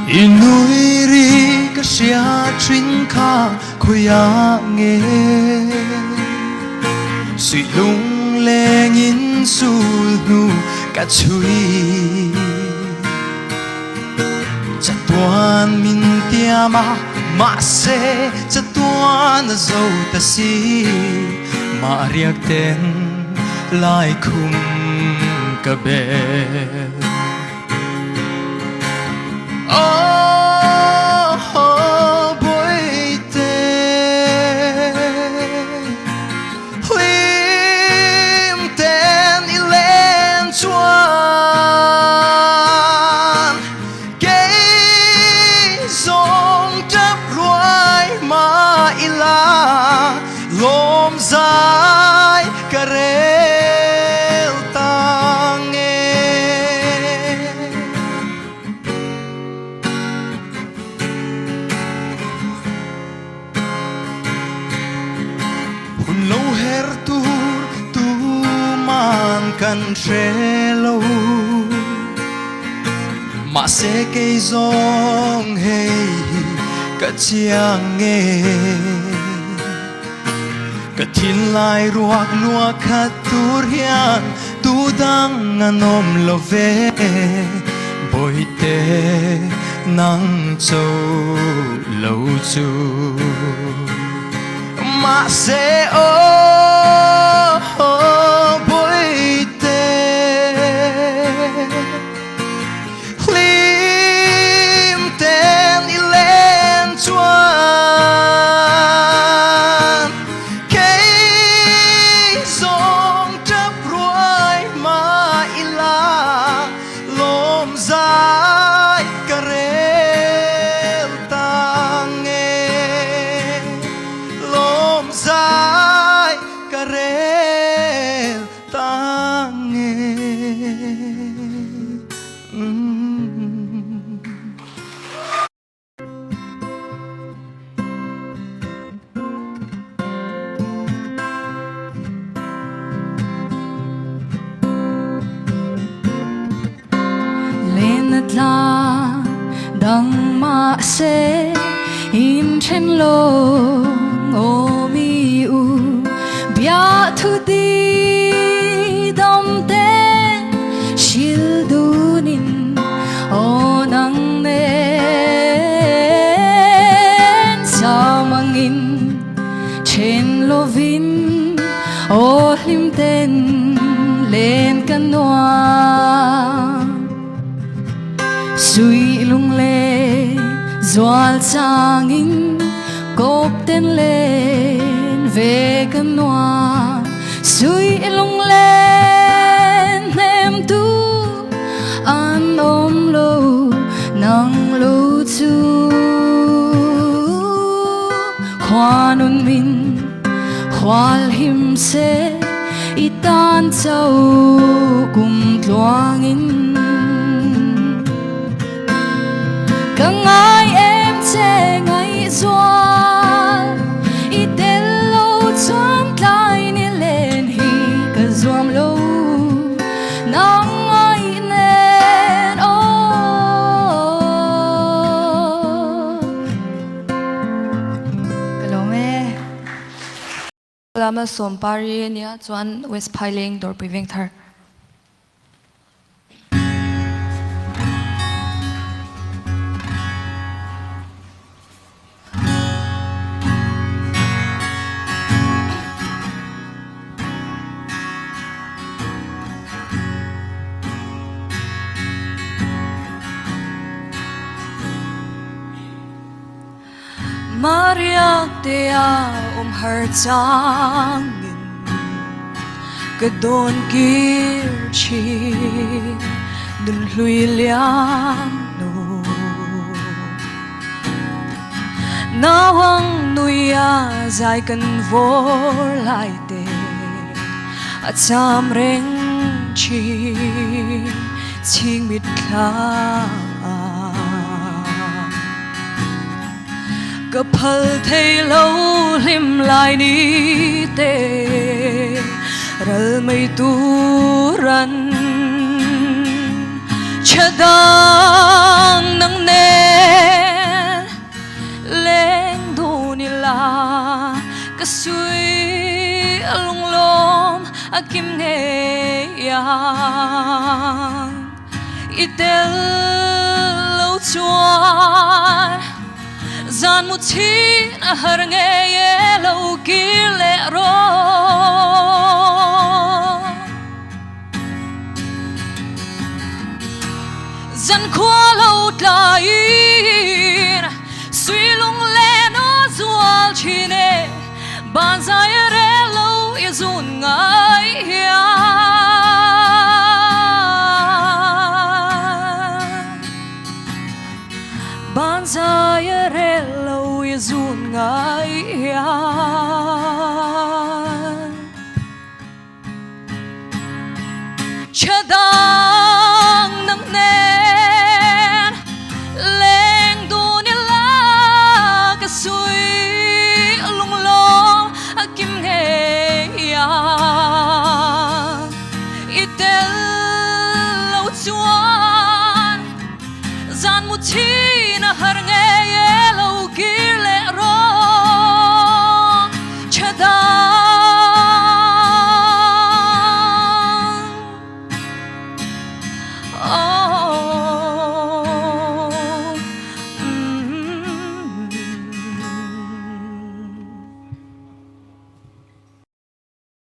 Inui ri ka sia trin kha khoya nge Sui lung leng in sul nu ka chui Cha tuan min tia ma se cha tuan zo ta si ma riak ten lai khum ka bel kan trelo ma se cây giông hey cả chiang nghe cả thiên lai ruak lua khát tur hian tu dang anom lo ve bồi te nang châu lâu chu ma se o dang ma se in chen lo o mi u bia thu di dom te shil du nin o nang nen sa mangin chen lo vin o lim ten len kanwa sui lung le zoal changin kop ten len ve kan noa sui lung len nem tu an om lo nang lo chu khoanun min khwal him se itan chau kum tluangin ngai em che ngai zoal i tel lo chuan tlai ni len hi ka zuam lo nang ngai nen o kalome lama som pari nia chuan west phailing dor piveng thar Maria tea har changin kadon kir chi dun hlui liang no nawang nuya zai kan vor lai te a cham reng chi ching mit kha个phal thei lo lim lai ni te ral mai tu ran chadang nang ne suy lung lom kim nghe yang itel lâu chuan gian một chi har nghe lâu kia lệ ro gian khoa lâu lại suy lung lên nó dual chi nè ban dài re lâu izun ngai ban dài re lâu izun ngai chadang nam nen leng dunia la ka sui lung lo kim nghe itel lâu chuan gian một chi na har nghe